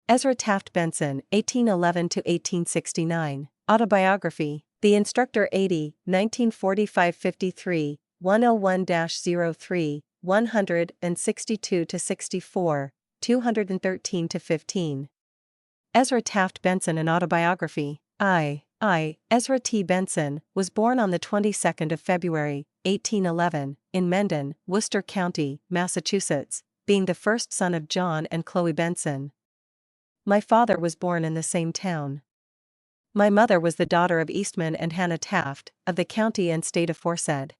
Ezra Taft Benson, 1811–1869, Autobiography. The Instructor 80, 1945–53, 101–03, 162–64, 213–15. Ezra Taft Benson An Autobiography. I, Ezra T. Benson, was born on the 22nd of February, 1811, in Mendon, Worcester County, Massachusetts, being the first son of John and Chloe Benson. My father was born in the same town. My mother was the daughter of Eastman and Hannah Taft, of the county and state aforesaid.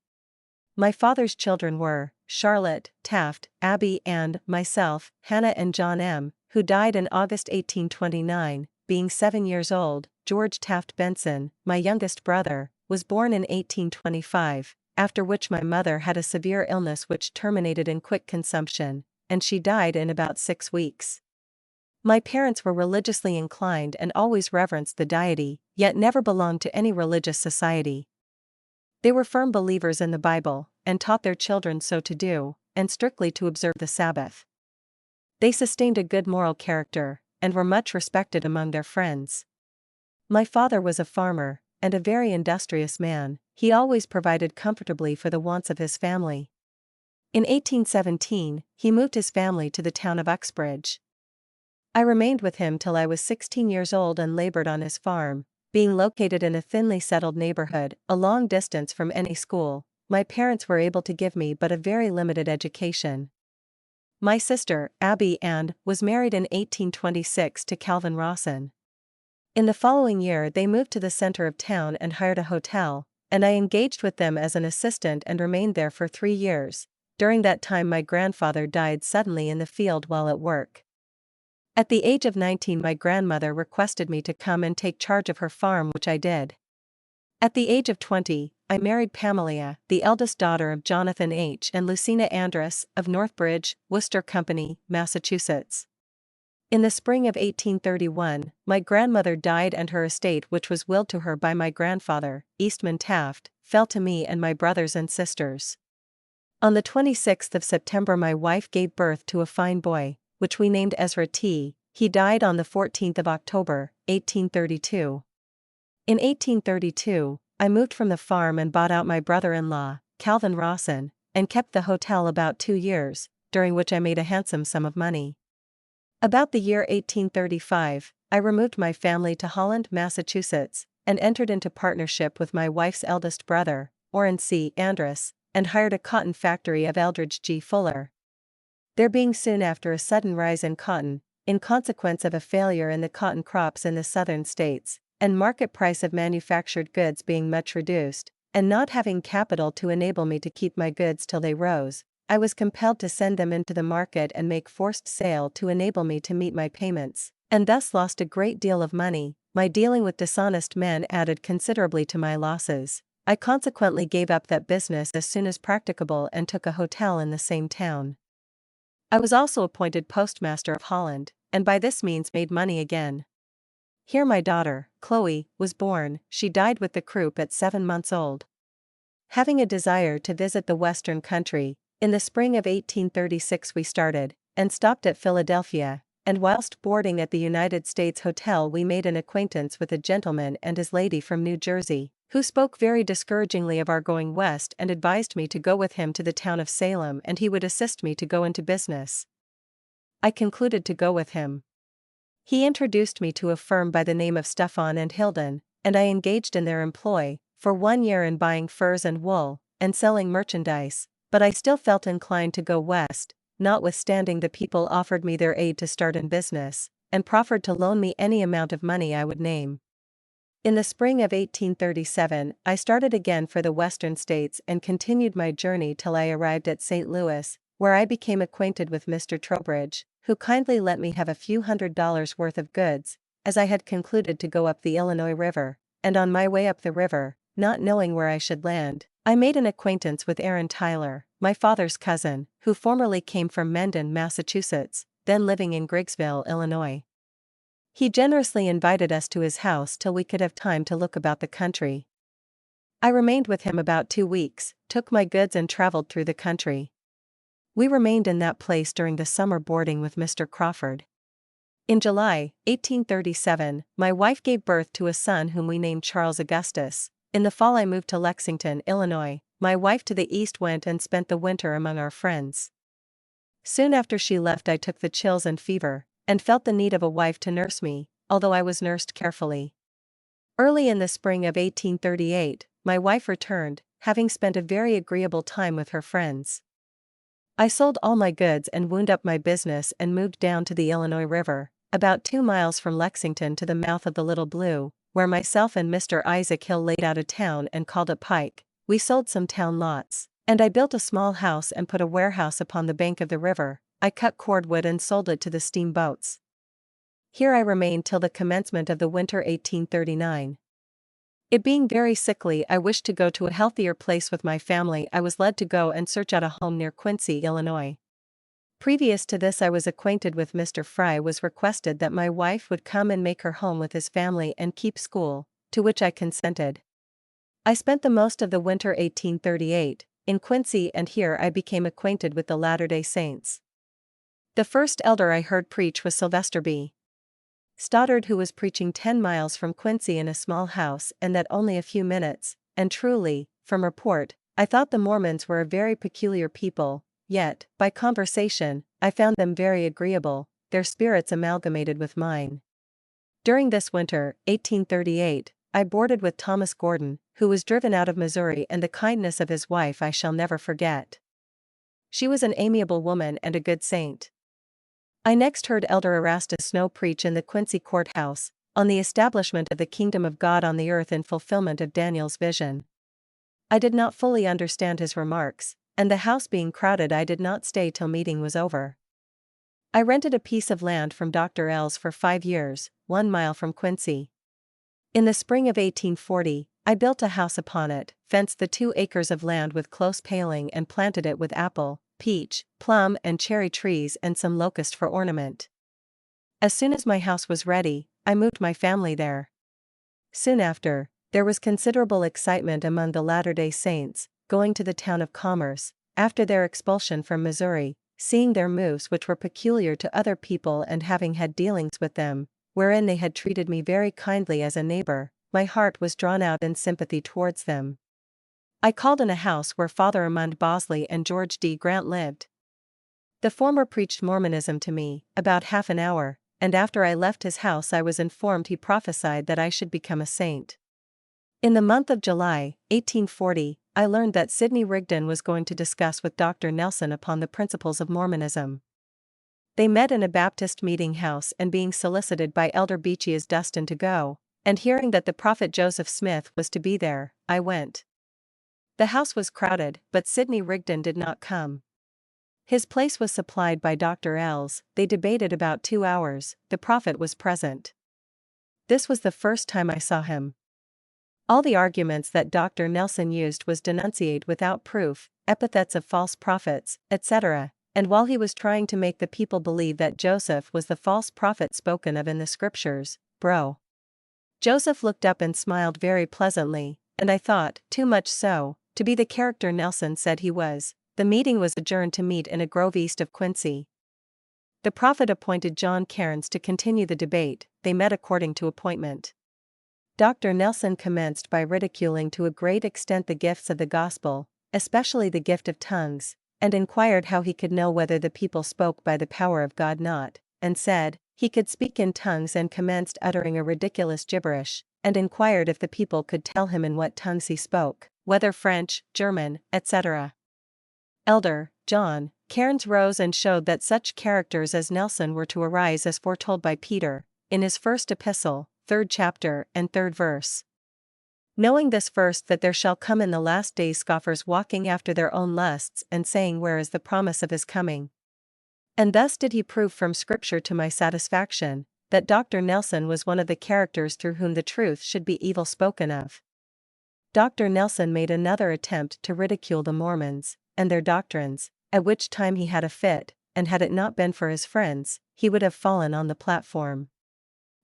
My father's children were Charlotte, Taft, Abby and, myself, Hannah and John M., who died in August 1829, being 7 years old. George Taft Benson, my youngest brother, was born in 1825, after which my mother had a severe illness which terminated in quick consumption, and she died in about 6 weeks. My parents were religiously inclined and always reverenced the deity, yet never belonged to any religious society. They were firm believers in the Bible, and taught their children so to do, and strictly to observe the Sabbath. They sustained a good moral character, and were much respected among their friends. My father was a farmer, and a very industrious man. He always provided comfortably for the wants of his family. In 1817, he moved his family to the town of Uxbridge. I remained with him till I was 16 years old and labored on his farm, being located in a thinly settled neighborhood, a long distance from any school. My parents were able to give me but a very limited education. My sister, Abby Ann, was married in 1826 to Calvin Rawson. In the following year they moved to the center of town and hired a hotel, and I engaged with them as an assistant and remained there for 3 years. During that time my grandfather died suddenly in the field while at work. At the age of 19 my grandmother requested me to come and take charge of her farm, which I did. At the age of 20, I married Pamela, the eldest daughter of Jonathan H. and Lucina Andrus, of Northbridge, Worcester Company, Massachusetts. In the spring of 1831, my grandmother died and her estate, which was willed to her by my grandfather, Eastman Taft, fell to me and my brothers and sisters. On the 26th of September my wife gave birth to a fine boy, which we named Ezra T. He died on the 14th of October, 1832. In 1832, I moved from the farm and bought out my brother-in-law, Calvin Rawson, and kept the hotel about 2 years, during which I made a handsome sum of money. About the year 1835, I removed my family to Holland, Massachusetts, and entered into partnership with my wife's eldest brother, Orrin C. Andrus, and hired a cotton factory of Eldridge G. Fuller. There being soon after a sudden rise in cotton, in consequence of a failure in the cotton crops in the southern states, and market price of manufactured goods being much reduced, and not having capital to enable me to keep my goods till they rose, I was compelled to send them into the market and make forced sale to enable me to meet my payments, and thus lost a great deal of money. My dealing with dishonest men added considerably to my losses. I consequently gave up that business as soon as practicable and took a hotel in the same town. I was also appointed postmaster of Holland, and by this means made money again. Here my daughter, Chloe, was born. She died with the croup at 7 months old. Having a desire to visit the western country, in the spring of 1836 we started, and stopped at Philadelphia, and whilst boarding at the United States Hotel we made an acquaintance with a gentleman and his lady from New Jersey, who spoke very discouragingly of our going west and advised me to go with him to the town of Salem and he would assist me to go into business. I concluded to go with him. He introduced me to a firm by the name of Stephan and Hilden, and I engaged in their employ, for 1 year in buying furs and wool, and selling merchandise, but I still felt inclined to go west, notwithstanding the people offered me their aid to start in business, and proffered to loan me any amount of money I would name. In the spring of 1837, I started again for the western states and continued my journey till I arrived at St. Louis, where I became acquainted with Mr. Trowbridge, who kindly let me have a few $100s worth of goods, as I had concluded to go up the Illinois River, and on my way up the river, not knowing where I should land, I made an acquaintance with Aaron Tyler, my father's cousin, who formerly came from Mendon, Massachusetts, then living in Griggsville, Illinois. He generously invited us to his house till we could have time to look about the country. I remained with him about 2 weeks, took my goods and traveled through the country. We remained in that place during the summer boarding with Mr. Crawford. In July 1837, my wife gave birth to a son whom we named Charles Augustus. In the fall I moved to Lexington, Illinois. My wife to the east went and spent the winter among our friends. Soon after she left I took the chills and fever, and felt the need of a wife to nurse me, although I was nursed carefully. Early in the spring of 1838, my wife returned, having spent a very agreeable time with her friends. I sold all my goods and wound up my business and moved down to the Illinois River, about 2 miles from Lexington to the mouth of the Little Blue, where myself and Mr. Isaac Hill laid out a town and called it Pike. We sold some town lots, and I built a small house and put a warehouse upon the bank of the river. I cut cordwood and sold it to the steamboats. Here I remained till the commencement of the winter 1839. It being very sickly, I wished to go to a healthier place with my family. I was led to go and search out a home near Quincy, Illinois. Previous to this I was acquainted with Mr. Fry. Was requested that my wife would come and make her home with his family and keep school, to which I consented. I spent the most of the winter 1838 in Quincy, and here I became acquainted with the Latter-day Saints. The first elder I heard preach was Sylvester B. Stoddard, who was preaching 10 miles from Quincy in a small house, and that only a few minutes, and truly, from report, I thought the Mormons were a very peculiar people, yet, by conversation, I found them very agreeable, their spirits amalgamated with mine. During this winter, 1838, I boarded with Thomas Gordon, who was driven out of Missouri, and the kindness of his wife I shall never forget. She was an amiable woman and a good saint. I next heard Elder Erastus Snow preach in the Quincy courthouse, on the establishment of the kingdom of God on the earth in fulfillment of Daniel's vision. I did not fully understand his remarks, and the house being crowded I did not stay till meeting was over. I rented a piece of land from Dr. Ells for 5 years, 1 mile from Quincy. In the spring of 1840, I built a house upon it, fenced the 2 acres of land with close paling and planted it with apple, peach, plum and cherry trees and some locust for ornament. As soon as my house was ready, I moved my family there. Soon after, there was considerable excitement among the Latter-day Saints, going to the town of Commerce, after their expulsion from Missouri, seeing their moves which were peculiar to other people and having had dealings with them, wherein they had treated me very kindly as a neighbor, my heart was drawn out in sympathy towards them. I called in a house where Father Armand Bosley and George D. Grant lived. The former preached Mormonism to me, about half an hour, and after I left his house I was informed he prophesied that I should become a saint. In the month of July, 1840, I learned that Sidney Rigdon was going to discuss with Dr. Nelson upon the principles of Mormonism. They met in a Baptist meeting house, and being solicited by Elder Beechias Dustin to go, and hearing that the prophet Joseph Smith was to be there, I went. The house was crowded, but Sidney Rigdon did not come. His place was supplied by Dr. Ells. They debated about 2 hours. The prophet was present. This was the first time I saw him. All the arguments that Dr. Nelson used was denunciate without proof, epithets of false prophets, etc., and while he was trying to make the people believe that Joseph was the false prophet spoken of in the scriptures, Joseph looked up and smiled very pleasantly, and I thought, too much so, to be the character Nelson said he was. The meeting was adjourned to meet in a grove east of Quincy. The prophet appointed John Cairns to continue the debate. They met according to appointment. Dr. Nelson commenced by ridiculing to a great extent the gifts of the gospel, especially the gift of tongues, and inquired how he could know whether the people spoke by the power of God not, and said, he could speak in tongues, and commenced uttering a ridiculous gibberish, and inquired if the people could tell him in what tongues he spoke, whether French, German, etc. Elder John Cairns rose and showed that such characters as Nelson were to arise as foretold by Peter, in his first epistle, 3rd chapter and 3rd verse. Knowing this first, that there shall come in the last days scoffers walking after their own lusts, and saying, where is the promise of his coming? And thus did he prove from Scripture to my satisfaction, that Dr. Nelson was one of the characters through whom the truth should be evil spoken of. Dr. Nelson made another attempt to ridicule the Mormons, and their doctrines, at which time he had a fit, and had it not been for his friends, he would have fallen on the platform.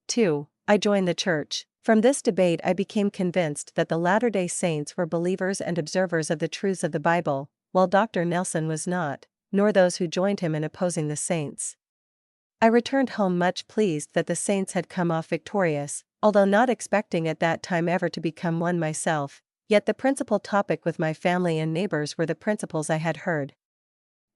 2. I joined the church. From this debate I became convinced that the Latter-day Saints were believers and observers of the truths of the Bible, while Dr. Nelson was not, nor those who joined him in opposing the saints. I returned home much pleased that the saints had come off victorious, although not expecting at that time ever to become one myself, yet the principal topic with my family and neighbors were the principles I had heard.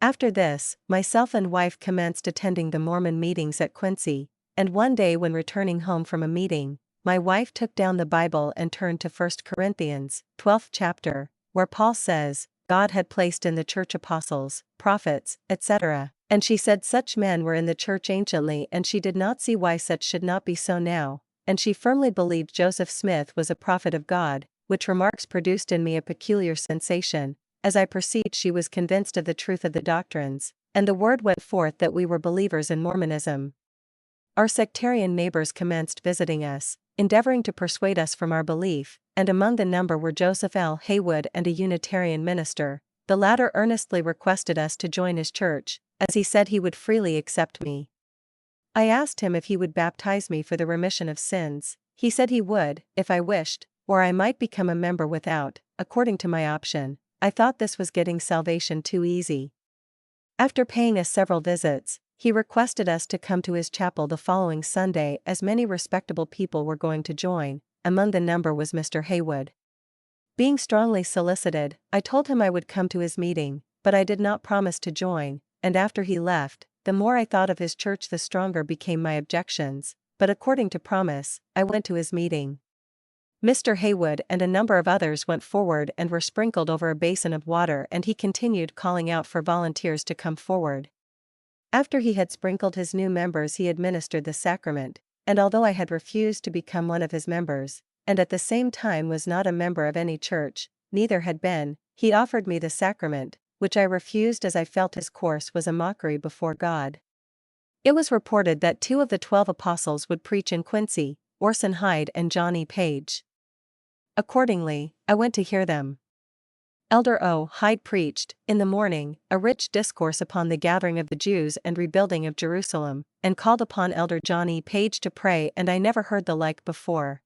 After this, myself and wife commenced attending the Mormon meetings at Quincy, and one day when returning home from a meeting, my wife took down the Bible and turned to 1 Corinthians, 12th chapter, where Paul says, God had placed in the church apostles, prophets, etc., and she said such men were in the church anciently and she did not see why such should not be so now, and she firmly believed Joseph Smith was a prophet of God, which remarks produced in me a peculiar sensation, as I perceived she was convinced of the truth of the doctrines, and the word went forth that we were believers in Mormonism. Our sectarian neighbors commenced visiting us, endeavoring to persuade us from our belief, and among the number were Joseph L. Haywood and a Unitarian minister. The latter earnestly requested us to join his church, as he said he would freely accept me. I asked him if he would baptize me for the remission of sins. He said he would, if I wished, or I might become a member without, according to my option. I thought this was getting salvation too easy. After paying us several visits, he requested us to come to his chapel the following Sunday as many respectable people were going to join. Among the number was Mr. Haywood. Being strongly solicited, I told him I would come to his meeting, but I did not promise to join, and after he left, the more I thought of his church the stronger became my objections, but according to promise, I went to his meeting. Mr. Haywood and a number of others went forward and were sprinkled over a basin of water, and he continued calling out for volunteers to come forward. After he had sprinkled his new members he administered the sacrament, and although I had refused to become one of his members, and at the same time was not a member of any church, neither had been, he offered me the sacrament, which I refused as I felt his course was a mockery before God. It was reported that 2 of the 12 apostles would preach in Quincy, Orson Hyde and John E. Page. Accordingly, I went to hear them. Elder O. Hyde preached, in the morning, a rich discourse upon the gathering of the Jews and rebuilding of Jerusalem, and called upon Elder John E. Page to pray, and I never heard the like before.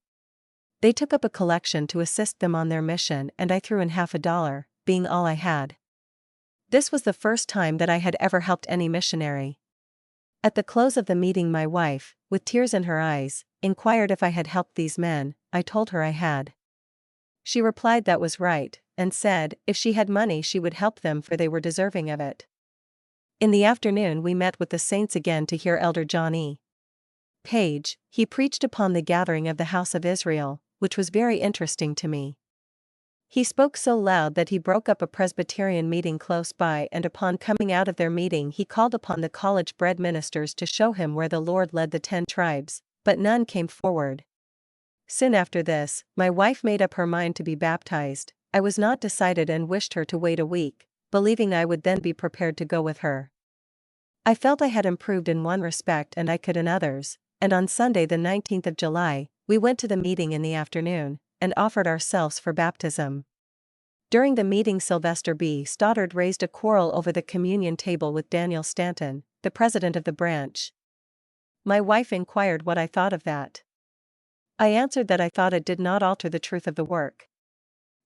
They took up a collection to assist them on their mission, and I threw in $50, being all I had. This was the first time that I had ever helped any missionary. At the close of the meeting my wife, with tears in her eyes, inquired if I had helped these men. I told her I had. She replied that was right, and said, if she had money she would help them for they were deserving of it. In the afternoon we met with the saints again to hear Elder John E. Page. He preached upon the gathering of the house of Israel, which was very interesting to me. He spoke so loud that he broke up a Presbyterian meeting close by, and upon coming out of their meeting he called upon the college-bred ministers to show him where the Lord led the 10 tribes, but none came forward. Soon after this, my wife made up her mind to be baptized. I was not decided and wished her to wait a week, believing I would then be prepared to go with her. I felt I had improved in one respect and I could in others, and on Sunday the 19th of July, we went to the meeting in the afternoon, and offered ourselves for baptism. During the meeting Sylvester B. Stoddard raised a quarrel over the communion table with Daniel Stanton, the president of the branch. My wife inquired what I thought of that. I answered that I thought it did not alter the truth of the work.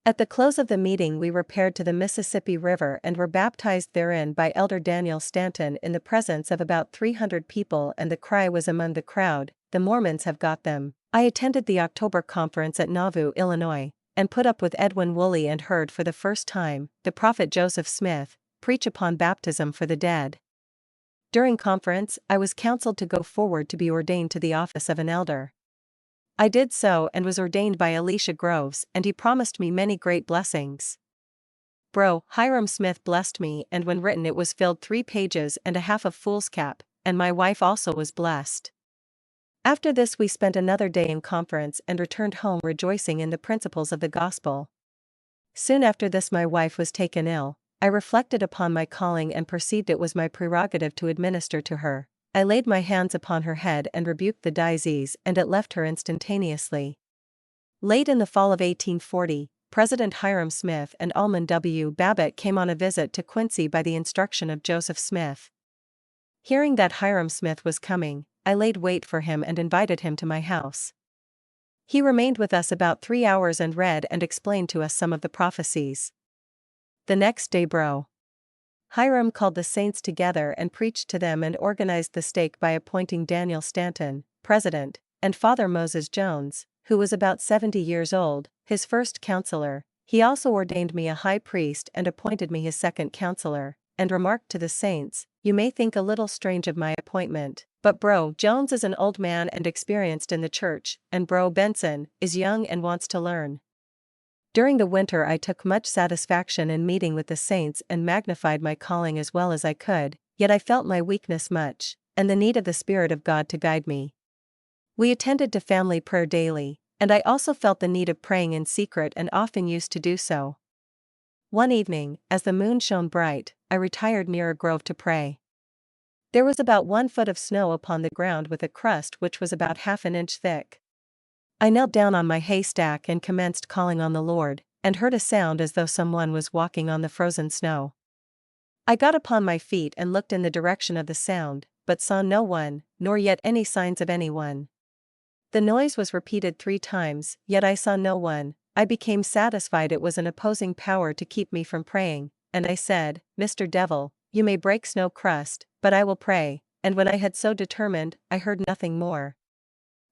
At the close of the meeting we repaired to the Mississippi River and were baptized therein by Elder Daniel Stanton in the presence of about 300 people, and the cry was among the crowd, "The Mormons have got them." I attended the October conference at Nauvoo, Illinois, and put up with Edwin Woolley and heard for the first time the prophet Joseph Smith preach upon baptism for the dead. During conference, I was counseled to go forward to be ordained to the office of an elder. I did so and was ordained by Elisha Groves, and he promised me many great blessings. Bro. Hiram Smith blessed me, and when written it was filled 3 pages and a half of foolscap, and my wife also was blessed. After this we spent another day in conference and returned home rejoicing in the principles of the gospel. Soon after this my wife was taken ill. I reflected upon my calling and perceived it was my prerogative to administer to her. I laid my hands upon her head and rebuked the disease, and it left her instantaneously. Late in the fall of 1840, President Hiram Smith and Almond W. Babbitt came on a visit to Quincy by the instruction of Joseph Smith. Hearing that Hiram Smith was coming, I laid wait for him and invited him to my house. He remained with us about 3 hours and read and explained to us some of the prophecies. The next day Bro. Hiram called the saints together and preached to them and organized the stake by appointing Daniel Stanton, president, and Father Moses Jones, who was about 70 years old, his first counselor. He also ordained me a high priest and appointed me his second counselor, and remarked to the saints, "You may think a little strange of my appointment, but Bro Jones is an old man and experienced in the church, and Bro Benson is young and wants to learn." During the winter I took much satisfaction in meeting with the saints and magnified my calling as well as I could, yet I felt my weakness much, and the need of the Spirit of God to guide me. We attended to family prayer daily, and I also felt the need of praying in secret and often used to do so. One evening, as the moon shone bright, I retired near a grove to pray. There was about 1 foot of snow upon the ground with a crust which was about half an inch thick. I knelt down on my haystack and commenced calling on the Lord, and heard a sound as though someone was walking on the frozen snow. I got upon my feet and looked in the direction of the sound, but saw no one, nor yet any signs of anyone. The noise was repeated 3 times, yet I saw no one. I became satisfied it was an opposing power to keep me from praying, and I said, "Mr. Devil, you may break snow crust, but I will pray," and when I had so determined, I heard nothing more.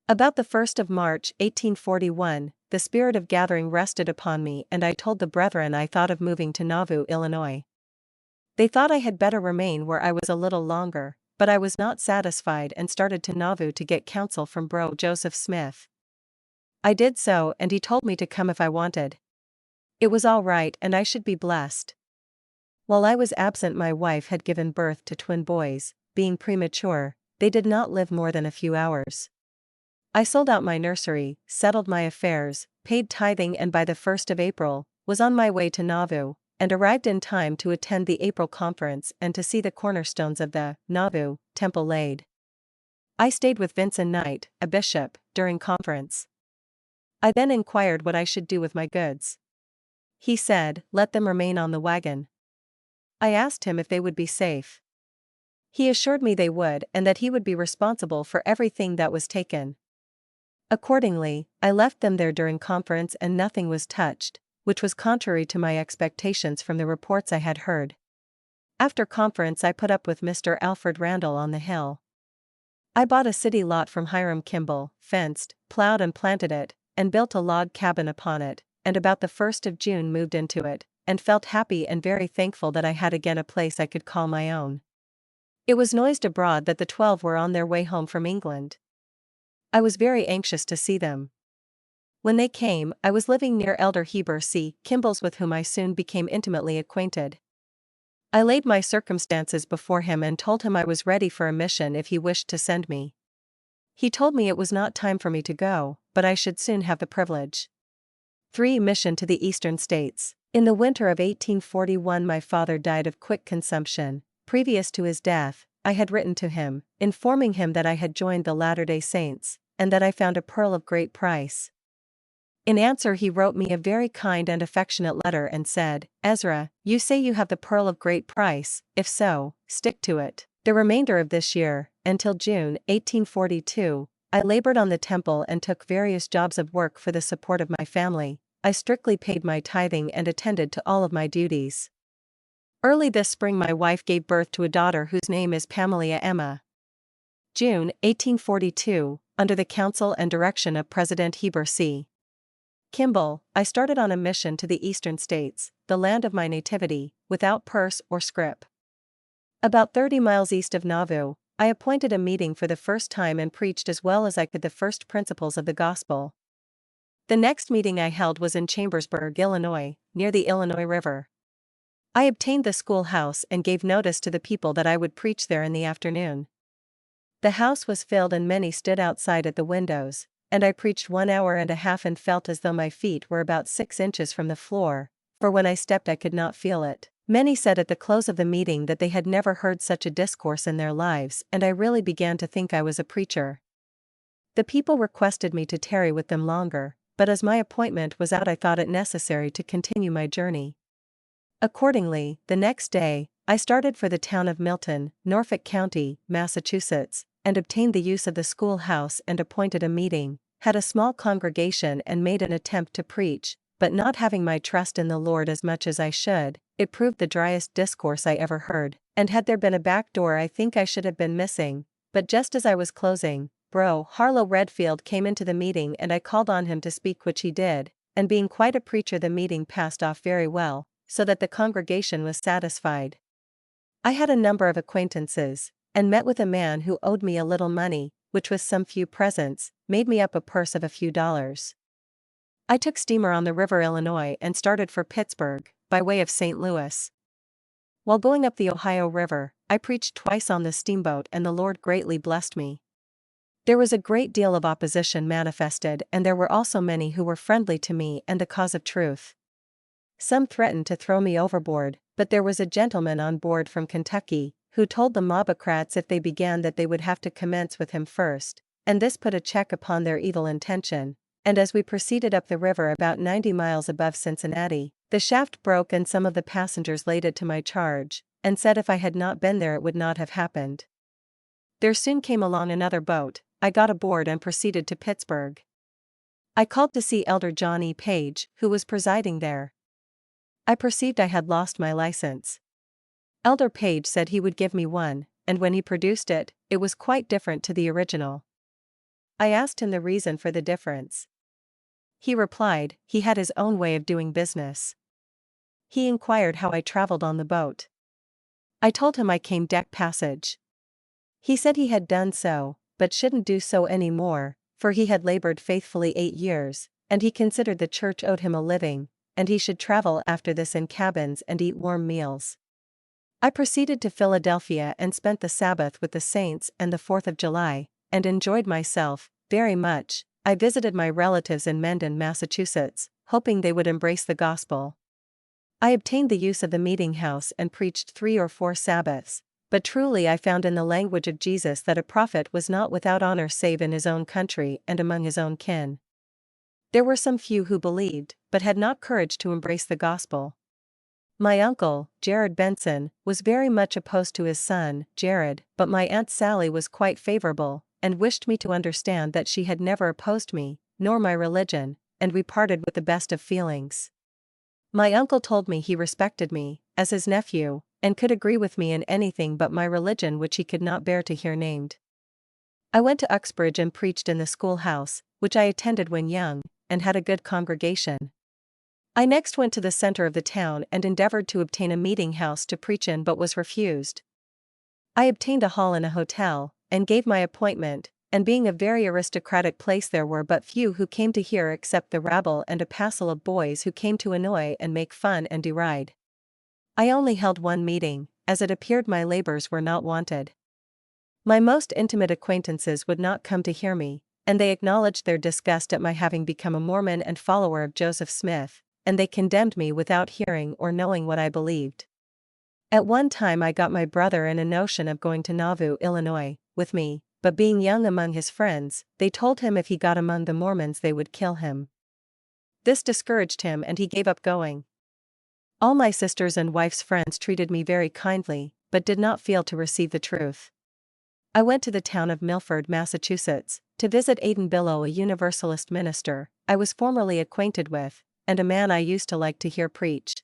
About the 1st of March, 1841, the spirit of gathering rested upon me and I told the brethren I thought of moving to Nauvoo, Illinois. They thought I had better remain where I was a little longer, but I was not satisfied and started to Nauvoo to get counsel from Bro Joseph Smith. I did so and he told me to come if I wanted. It was all right and I should be blessed. While I was absent my wife had given birth to twin boys. Being premature, they did not live more than a few hours. I sold out my nursery, settled my affairs, paid tithing and by the 1st of April, was on my way to Nauvoo, and arrived in time to attend the April conference and to see the cornerstones of the Nauvoo temple laid. I stayed with Vincent Knight, a bishop, during conference. I then inquired what I should do with my goods. He said, "Let them remain on the wagon." I asked him if they would be safe. He assured me they would and that he would be responsible for everything that was taken. Accordingly, I left them there during conference and nothing was touched, which was contrary to my expectations from the reports I had heard. After conference I put up with Mr. Alfred Randall on the hill. I bought a city lot from Hiram Kimball, fenced, plowed and planted it, and built a log cabin upon it, and about the 1st of June moved into it, and felt happy and very thankful that I had again a place I could call my own. It was noised abroad that the 12 were on their way home from England. I was very anxious to see them. When they came, I was living near Elder Heber C. Kimball's with whom I soon became intimately acquainted. I laid my circumstances before him and told him I was ready for a mission if he wished to send me. He told me it was not time for me to go, but I should soon have the privilege. 3. Mission to the Eastern States. In the winter of 1841 my father died of quick consumption. Previous to his death, I had written to him, informing him that I had joined the Latter-day Saints, and that I found a pearl of great price. In answer he wrote me a very kind and affectionate letter and said, "Ezra, you say you have the pearl of great price, if so, stick to it." The remainder of this year, until June 1842, I labored on the temple and took various jobs of work for the support of my family. I strictly paid my tithing and attended to all of my duties. Early this spring my wife gave birth to a daughter whose name is Pamela Emma. June 1842, under the counsel and direction of President Heber C. Kimball, I started on a mission to the Eastern States, the land of my nativity, without purse or scrip. About 30 miles east of Nauvoo, I appointed a meeting for the first time and preached as well as I could the first principles of the gospel. The next meeting I held was in Chambersburg, Illinois, near the Illinois River. I obtained the schoolhouse and gave notice to the people that I would preach there in the afternoon. The house was filled and many stood outside at the windows, and I preached 1 hour and a half and felt as though my feet were about 6 inches from the floor, for when I stepped I could not feel it. Many said at the close of the meeting that they had never heard such a discourse in their lives, and I really began to think I was a preacher. The people requested me to tarry with them longer, but as my appointment was out I thought it necessary to continue my journey. Accordingly, the next day, I started for the town of Milton, Norfolk County, Massachusetts, and obtained the use of the schoolhouse and appointed a meeting, had a small congregation and made an attempt to preach, but not having my trust in the Lord as much as I should, it proved the driest discourse I ever heard, and had there been a back door I think I should have been missing, but just as I was closing, Bro Harlow Redfield came into the meeting and I called on him to speak, which he did, and being quite a preacher the meeting passed off very well, so that the congregation was satisfied. I had a number of acquaintances, and met with a man who owed me a little money, which with some few presents, made me up a purse of a few dollars. I took steamer on the river Illinois and started for Pittsburgh, by way of St. Louis. While going up the Ohio River, I preached twice on the steamboat and the Lord greatly blessed me. There was a great deal of opposition manifested, and there were also many who were friendly to me and the cause of truth. Some threatened to throw me overboard, but there was a gentleman on board from Kentucky, who told the mobocrats if they began that they would have to commence with him first, and this put a check upon their evil intention, and as we proceeded up the river about 90 miles above Cincinnati, the shaft broke and some of the passengers laid it to my charge, and said if I had not been there it would not have happened. There soon came along another boat, I got aboard and proceeded to Pittsburgh. I called to see Elder John E. Page, who was presiding there. I perceived I had lost my license. Elder Page said he would give me one, and when he produced it, it was quite different to the original. I asked him the reason for the difference. He replied, he had his own way of doing business. He inquired how I traveled on the boat. I told him I came deck passage. He said he had done so, but shouldn't do so any more, for he had labored faithfully 8 years, and he considered the church owed him a living, and he should travel after this in cabins and eat warm meals. I proceeded to Philadelphia and spent the Sabbath with the saints and the 4th of July, and enjoyed myself very much. I visited my relatives in Mendon, Massachusetts, hoping they would embrace the gospel. I obtained the use of the meeting house and preached 3 or 4 Sabbaths, but truly I found in the language of Jesus that a prophet was not without honor save in his own country and among his own kin. There were some few who believed, but had not courage to embrace the gospel. My uncle, Jared Benson, was very much opposed to his son, Jared, but my Aunt Sally was quite favorable, and wished me to understand that she had never opposed me, nor my religion, and we parted with the best of feelings. My uncle told me he respected me, as his nephew, and could agree with me in anything but my religion which he could not bear to hear named. I went to Uxbridge and preached in the schoolhouse, which I attended when young, and had a good congregation. I next went to the center of the town and endeavored to obtain a meeting house to preach in but was refused. I obtained a hall in a hotel, and gave my appointment, and being a very aristocratic place there were but few who came to hear except the rabble and a passel of boys who came to annoy and make fun and deride. I only held one meeting, as it appeared my labors were not wanted. My most intimate acquaintances would not come to hear me, and they acknowledged their disgust at my having become a Mormon and follower of Joseph Smith, and they condemned me without hearing or knowing what I believed. At one time I got my brother in a notion of going to Nauvoo, Illinois, with me, but being young among his friends, they told him if he got among the Mormons they would kill him. This discouraged him and he gave up going. All my sisters and wife's friends treated me very kindly, but did not feel to receive the truth. I went to the town of Milford, Massachusetts, to visit Aidan Billow, a Universalist minister I was formerly acquainted with, and a man I used to like to hear preach.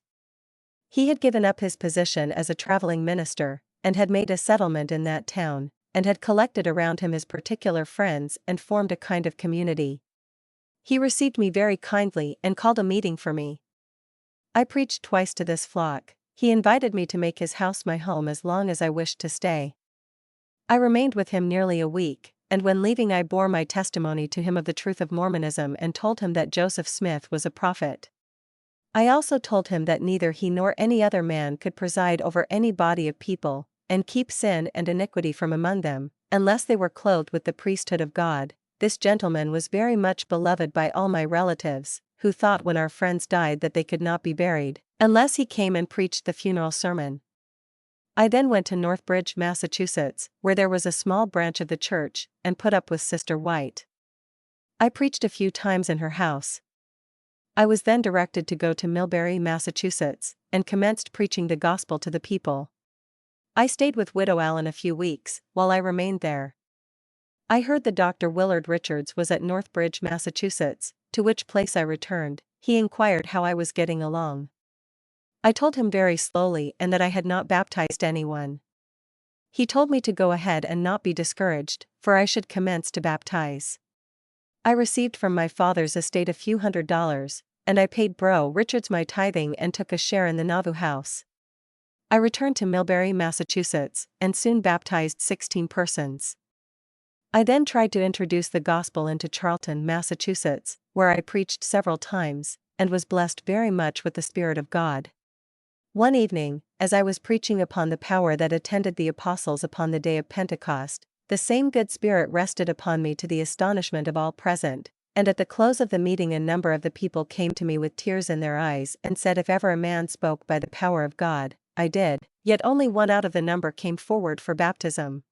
He had given up his position as a traveling minister, and had made a settlement in that town, and had collected around him his particular friends and formed a kind of community. He received me very kindly and called a meeting for me. I preached twice to this flock. He invited me to make his house my home as long as I wished to stay. I remained with him nearly a week, and when leaving I bore my testimony to him of the truth of Mormonism and told him that Joseph Smith was a prophet. I also told him that neither he nor any other man could preside over any body of people, and keep sin and iniquity from among them, unless they were clothed with the priesthood of God. This gentleman was very much beloved by all my relatives, who thought when our friends died that they could not be buried, unless he came and preached the funeral sermon. I then went to Northbridge, Massachusetts, where there was a small branch of the church, and put up with Sister White. I preached a few times in her house. I was then directed to go to Millbury, Massachusetts, and commenced preaching the gospel to the people. I stayed with Widow Allen a few weeks, while I remained there. I heard that Dr. Willard Richards was at Northbridge, Massachusetts, to which place I returned, He inquired how I was getting along. I told him very slowly and that I had not baptized anyone. He told me to go ahead and not be discouraged, for I should commence to baptize. I received from my father's estate a few $100s, and I paid Bro Richards my tithing and took a share in the Nauvoo house. I returned to Millbury, Massachusetts, and soon baptized 16 persons. I then tried to introduce the gospel into Charlton, Massachusetts, where I preached several times, and was blessed very much with the Spirit of God. One evening, as I was preaching upon the power that attended the apostles upon the day of Pentecost, the same good Spirit rested upon me to the astonishment of all present, and at the close of the meeting a number of the people came to me with tears in their eyes and said if ever a man spoke by the power of God, I did, yet only one out of the number came forward for baptism.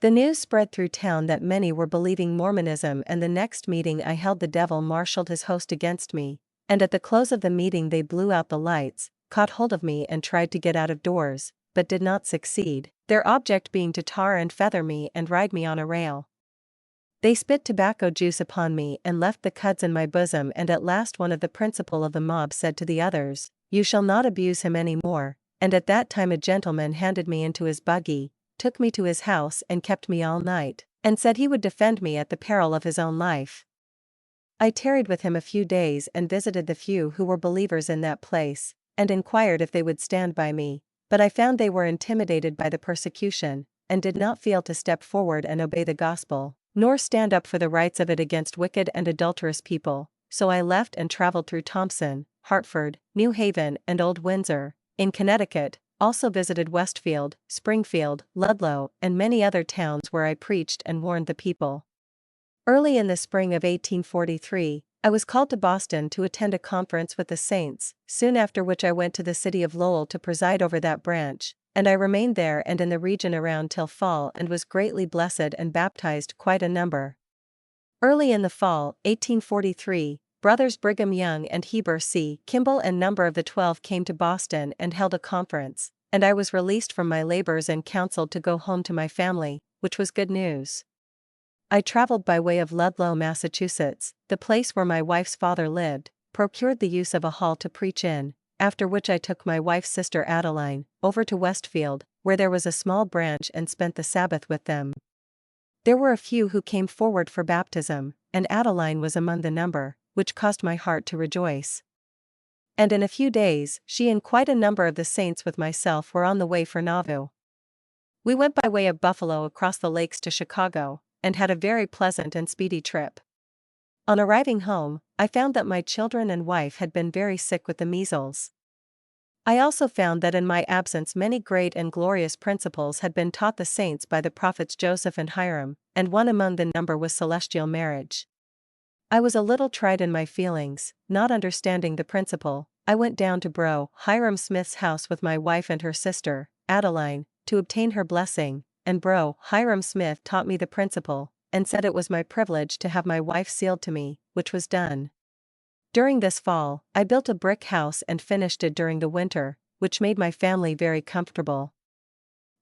The news spread through town that many were believing Mormonism, and the next meeting I held the devil marshaled his host against me, and at the close of the meeting they blew out the lights, caught hold of me and tried to get out of doors, but did not succeed, their object being to tar and feather me and ride me on a rail. They spit tobacco juice upon me and left the cuds in my bosom, and at last one of the principal of the mob said to the others, "You shall not abuse him any more," and at that time a gentleman handed me into his buggy, took me to his house and kept me all night, and said he would defend me at the peril of his own life. I tarried with him a few days and visited the few who were believers in that place, and inquired if they would stand by me, but I found they were intimidated by the persecution, and did not feel to step forward and obey the gospel, nor stand up for the rights of it against wicked and adulterous people, so I left and traveled through Thompson, Hartford, New Haven and Old Windsor, in Connecticut, also visited Westfield, Springfield, Ludlow, and many other towns where I preached and warned the people. Early in the spring of 1843, I was called to Boston to attend a conference with the saints, soon after which I went to the city of Lowell to preside over that branch, and I remained there and in the region around till fall and was greatly blessed and baptized quite a number. Early in the fall, 1843, Brothers Brigham Young and Heber C. Kimball and number of the 12 came to Boston and held a conference, and I was released from my labors and counseled to go home to my family, which was good news. I traveled by way of Ludlow, Massachusetts, the place where my wife's father lived, procured the use of a hall to preach in, after which I took my wife's sister Adeline over to Westfield, where there was a small branch, and spent the Sabbath with them. There were a few who came forward for baptism, and Adeline was among the number, which caused my heart to rejoice. And in a few days, she and quite a number of the saints with myself were on the way for Nauvoo. We went by way of Buffalo across the lakes to Chicago, and had a very pleasant and speedy trip. On arriving home, I found that my children and wife had been very sick with the measles. I also found that in my absence many great and glorious principles had been taught the saints by the prophets Joseph and Hiram, and one among the number was celestial marriage. I was a little tried in my feelings, not understanding the principle. I went down to Bro Hiram Smith's house with my wife and her sister, Adeline, to obtain her blessing, and Bro Hiram Smith taught me the principle, and said it was my privilege to have my wife sealed to me, which was done. During this fall, I built a brick house and finished it during the winter, which made my family very comfortable.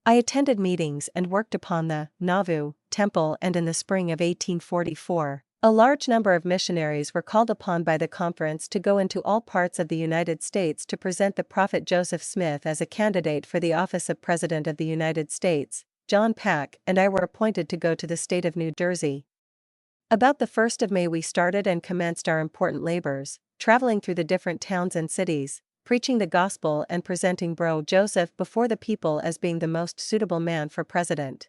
I attended meetings and worked upon the Nauvoo Temple, and in the spring of 1844, a large number of missionaries were called upon by the conference to go into all parts of the United States to present the prophet Joseph Smith as a candidate for the office of President of the United States. John Pack and I were appointed to go to the state of New Jersey. About the 1st of May we started and commenced our important labors, traveling through the different towns and cities, preaching the gospel and presenting Bro Joseph before the people as being the most suitable man for president.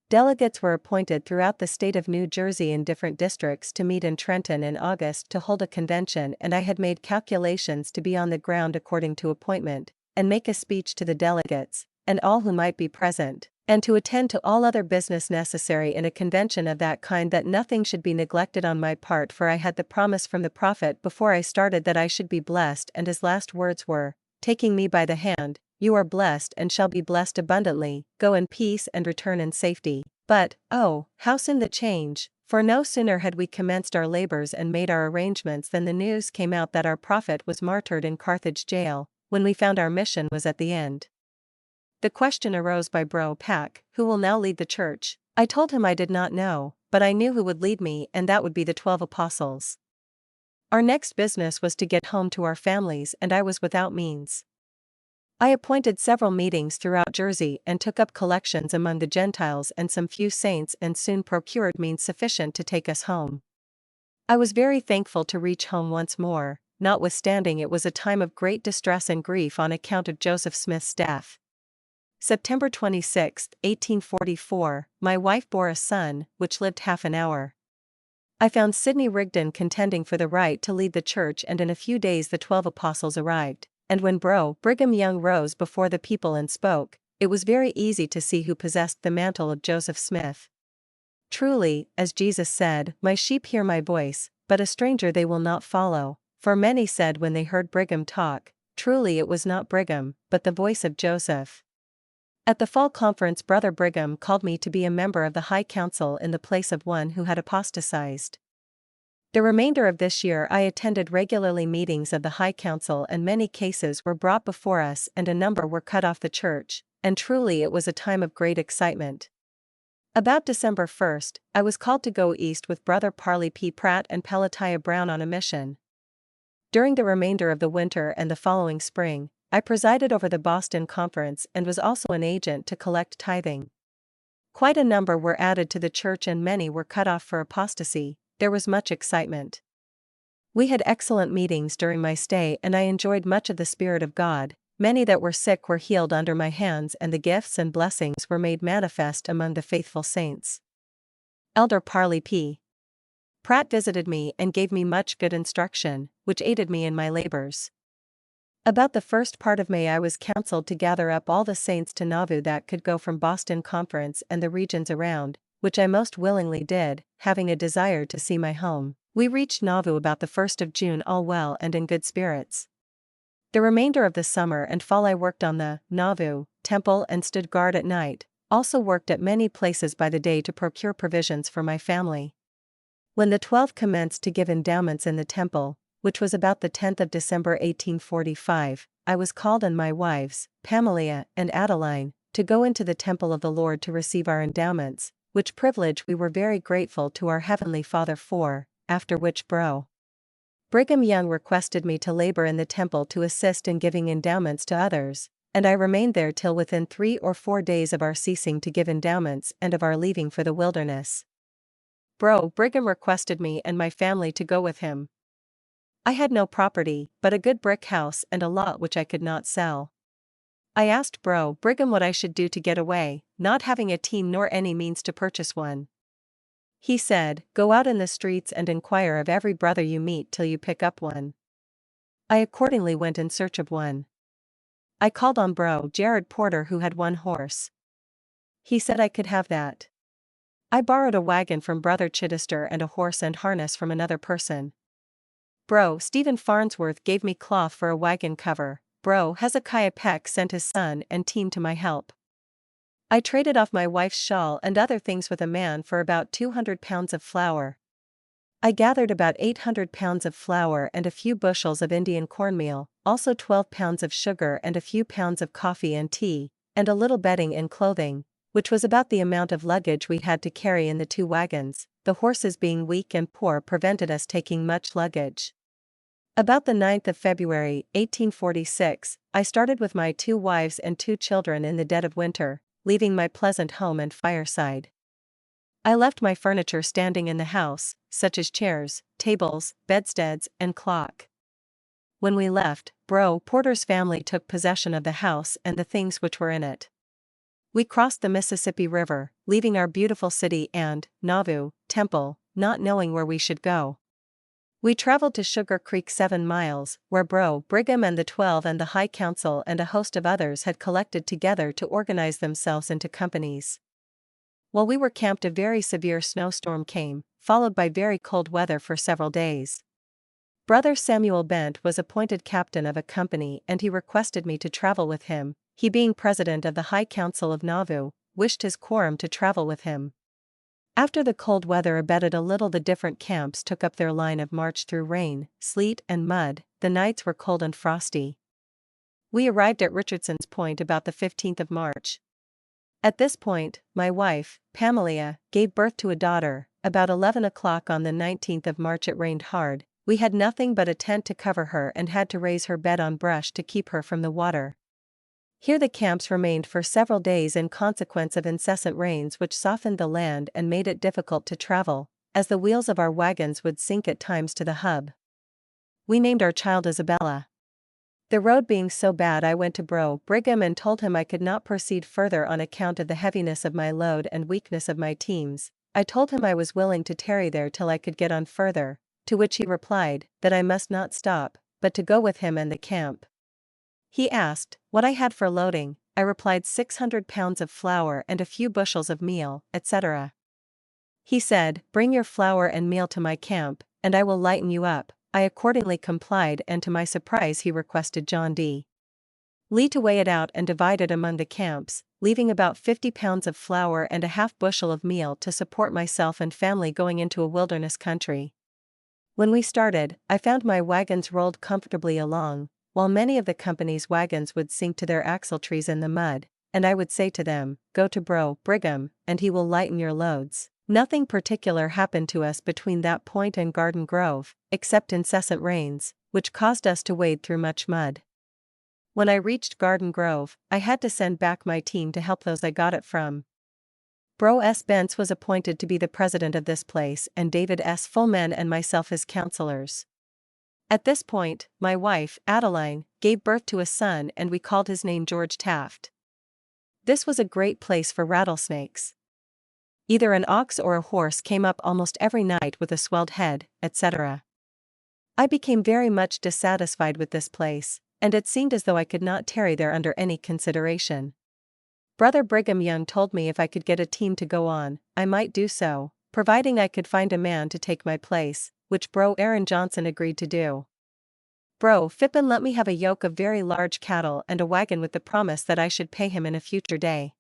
Delegates were appointed throughout the state of New Jersey in different districts to meet in Trenton in August to hold a convention, and I had made calculations to be on the ground according to appointment, and make a speech to the delegates, and all who might be present, and to attend to all other business necessary in a convention of that kind, that nothing should be neglected on my part, for I had the promise from the prophet before I started that I should be blessed, and his last words were, taking me by the hand, "You are blessed and shall be blessed abundantly, go in peace and return in safety." But, oh, how soon the change, for no sooner had we commenced our labors and made our arrangements than the news came out that our prophet was martyred in Carthage jail, when we found our mission was at the end. The question arose by Bro Pack, who will now lead the church? I told him I did not know, but I knew who would lead me, and that would be the 12 apostles. Our next business was to get home to our families, and I was without means. I appointed several meetings throughout Jersey and took up collections among the Gentiles and some few saints, and soon procured means sufficient to take us home. I was very thankful to reach home once more, notwithstanding it was a time of great distress and grief on account of Joseph Smith's death. September 26, 1844, my wife bore a son, which lived half an hour. I found Sidney Rigdon contending for the right to lead the church, and in a few days the 12 apostles arrived, and when Brigham Young rose before the people and spoke, it was very easy to see who possessed the mantle of Joseph Smith. Truly, as Jesus said, "My sheep hear my voice, but a stranger they will not follow," for many said when they heard Brigham talk, truly it was not Brigham, but the voice of Joseph. At the fall conference Brother Brigham called me to be a member of the High Council in the place of one who had apostatized. The remainder of this year I attended regularly meetings of the High Council, and many cases were brought before us and a number were cut off the church, and truly it was a time of great excitement. About December 1st, I was called to go east with Brother Parley P. Pratt and Pelatiah Brown on a mission. During the remainder of the winter and the following spring, I presided over the Boston Conference and was also an agent to collect tithing. Quite a number were added to the church and many were cut off for apostasy. There was much excitement. We had excellent meetings during my stay, and I enjoyed much of the Spirit of God. Many that were sick were healed under my hands, and the gifts and blessings were made manifest among the faithful saints. Elder Parley P. Pratt visited me and gave me much good instruction, which aided me in my labors. About the first part of May I was counseled to gather up all the saints to Nauvoo that could go from Boston Conference and the regions around, which I most willingly did, having a desire to see my home. We reached Nauvoo about the 1st of June all well and in good spirits. The remainder of the summer and fall I worked on the Nauvoo temple and stood guard at night, also worked at many places by the day to procure provisions for my family. When the 12 commenced to give endowments in the temple, which was about the 10th of December 1845, I was called and my wives, Pamela and Adeline, to go into the temple of the Lord to receive our endowments, which privilege we were very grateful to our Heavenly Father for, after which Brigham Young requested me to labor in the temple to assist in giving endowments to others, and I remained there till within 3 or 4 days of our ceasing to give endowments and of our leaving for the wilderness. Brigham requested me and my family to go with him. I had no property, but a good brick house and a lot which I could not sell. I asked Brigham what I should do to get away, not having a team nor any means to purchase one. He said, "Go out in the streets and inquire of every brother you meet till you pick up one." I accordingly went in search of one. I called on Jared Porter, who had one horse. He said I could have that. I borrowed a wagon from Brother Chittister and a horse and harness from another person. Stephen Farnsworth gave me cloth for a wagon cover. Hezekiah Peck sent his son and team to my help. I traded off my wife's shawl and other things with a man for about 200 pounds of flour. I gathered about 800 pounds of flour and a few bushels of Indian cornmeal, also 12 pounds of sugar and a few pounds of coffee and tea, and a little bedding and clothing, which was about the amount of luggage we had to carry in the 2 wagons. The horses being weak and poor prevented us taking much luggage. About the 9th of February, 1846, I started with my 2 wives and 2 children in the dead of winter, leaving my pleasant home and fireside. I left my furniture standing in the house, such as chairs, tables, bedsteads, and clock. When we left, Porter's family took possession of the house and the things which were in it. We crossed the Mississippi River, leaving our beautiful city and Nauvoo temple, not knowing where we should go. We traveled to Sugar Creek 7 miles, where Brigham and the 12 and the High Council and a host of others had collected together to organize themselves into companies. While we were camped, a very severe snowstorm came, followed by very cold weather for several days. Brother Samuel Bent was appointed captain of a company, and he requested me to travel with him. He, being president of the High Council of Nauvoo, wished his quorum to travel with him. After the cold weather abated a little, the different camps took up their line of march through rain, sleet, and mud. The nights were cold and frosty. We arrived at Richardson's Point about the 15th of March. At this point, my wife, Pamela, gave birth to a daughter. About 11 o'clock on the 19th of March it rained hard. We had nothing but a tent to cover her and had to raise her bed on brush to keep her from the water. Here the camps remained for several days in consequence of incessant rains which softened the land and made it difficult to travel, as the wheels of our wagons would sink at times to the hub. We named our child Isabella. The road being so bad, I went to Bro Brigham and told him I could not proceed further on account of the heaviness of my load and weakness of my teams. I told him I was willing to tarry there till I could get on further, to which he replied that I must not stop, but to go with him and the camp. He asked what I had for loading. I replied 600 pounds of flour and a few bushels of meal, etc. He said, "Bring your flour and meal to my camp, and I will lighten you up." I accordingly complied, and to my surprise he requested John D. Lee to weigh it out and divide it among the camps, leaving about 50 pounds of flour and a half bushel of meal to support myself and family going into a wilderness country. When we started, I found my wagons rolled comfortably along, while many of the company's wagons would sink to their axletrees in the mud, and I would say to them, "Go to Bro Brigham, and he will lighten your loads." Nothing particular happened to us between that point and Garden Grove, except incessant rains, which caused us to wade through much mud. When I reached Garden Grove, I had to send back my team to help those I got it from. Bro S. Benson was appointed to be the president of this place and David S. Fullman and myself his counselors. At this point, my wife, Adeline, gave birth to a son and we called his name George Taft. This was a great place for rattlesnakes. Either an ox or a horse came up almost every night with a swelled head, etc. I became very much dissatisfied with this place, and it seemed as though I could not tarry there under any consideration. Brother Brigham Young told me if I could get a team to go on, I might do so, providing I could find a man to take my place, which Bro Aaron Johnson agreed to do. Bro Phippen let me have a yoke of very large cattle and a wagon with the promise that I should pay him in a future day.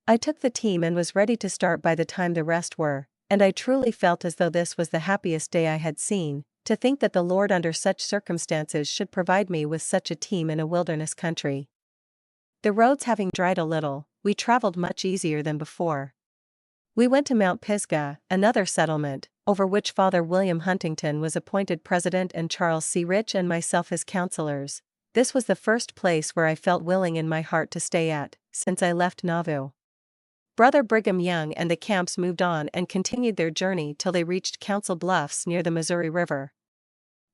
I took the team and was ready to start by the time the rest were, and I truly felt as though this was the happiest day I had seen, to think that the Lord under such circumstances should provide me with such a team in a wilderness country. The roads having dried a little, we traveled much easier than before. We went to Mount Pisgah, another settlement, over which Father William Huntington was appointed president and Charles C. Rich and myself his counselors. This was the first place where I felt willing in my heart to stay at, since I left Nauvoo. Brother Brigham Young and the camps moved on and continued their journey till they reached Council Bluffs near the Missouri River.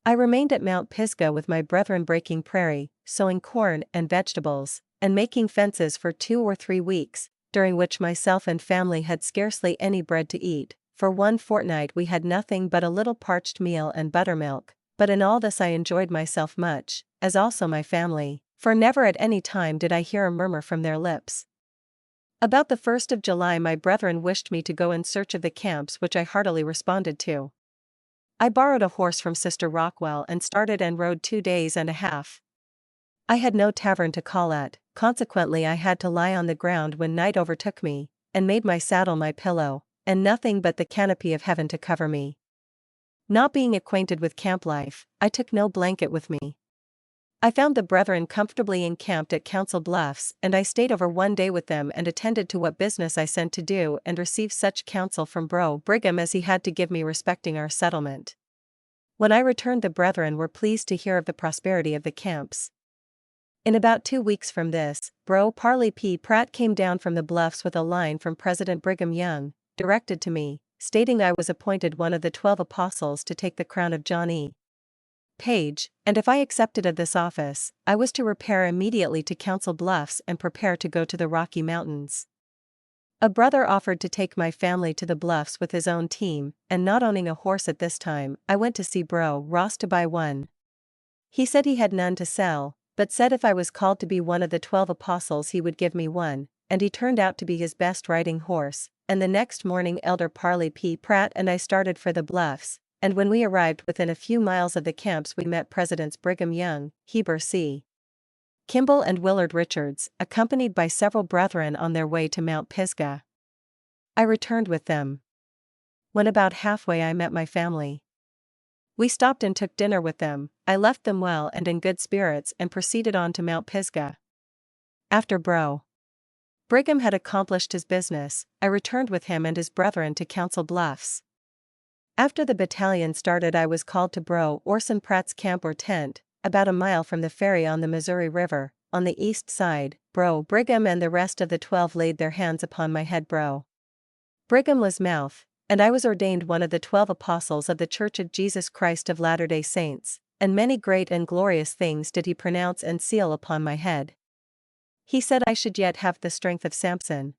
I remained at Mount Pisgah with my brethren breaking prairie, sowing corn and vegetables, and making fences for 2 or 3 weeks, during which myself and family had scarcely any bread to eat. For 1 fortnight we had nothing but a little parched meal and buttermilk, but in all this I enjoyed myself much, as also my family, for never at any time did I hear a murmur from their lips. About the 1st of July my brethren wished me to go in search of the camps, which I heartily responded to. I borrowed a horse from Sister Rockwell and started and rode 2 days and a half. I had no tavern to call at, consequently I had to lie on the ground when night overtook me, and made my saddle my pillow, and nothing but the canopy of heaven to cover me. Not being acquainted with camp life, I took no blanket with me. I found the brethren comfortably encamped at Council Bluffs, and I stayed over 1 day with them and attended to what business I sent to do and received such counsel from Bro Brigham as he had to give me respecting our settlement. When I returned the brethren were pleased to hear of the prosperity of the camps. In about 2 weeks from this, Bro Parley P. Pratt came down from the bluffs with a line from President Brigham Young, directed to me, stating I was appointed one of the 12 apostles to take the crown of John E. Page, and if I accepted of this office, I was to repair immediately to Council Bluffs and prepare to go to the Rocky Mountains. A brother offered to take my family to the Bluffs with his own team, and not owning a horse at this time, I went to see Bro Ross to buy one. He said he had none to sell, but said if I was called to be one of the 12 apostles he would give me one, and he turned out to be his best riding horse, and the next morning Elder Parley P. Pratt and I started for the Bluffs. And when we arrived within a few miles of the camps we met Presidents Brigham Young, Heber C. Kimball and Willard Richards, accompanied by several brethren on their way to Mount Pisgah. I returned with them. When about halfway I met my family. We stopped and took dinner with them. I left them well and in good spirits and proceeded on to Mount Pisgah. After Bro Brigham had accomplished his business, I returned with him and his brethren to Council Bluffs. After the battalion started, I was called to Bro Orson Pratt's camp or tent, about a mile from the ferry on the Missouri River. On the east side, Bro Brigham and the rest of the 12 laid their hands upon my head. Bro Brigham was mouth, and I was ordained one of the 12 apostles of the Church of Jesus Christ of Latter-day Saints, and many great and glorious things did he pronounce and seal upon my head. He said I should yet have the strength of Samson,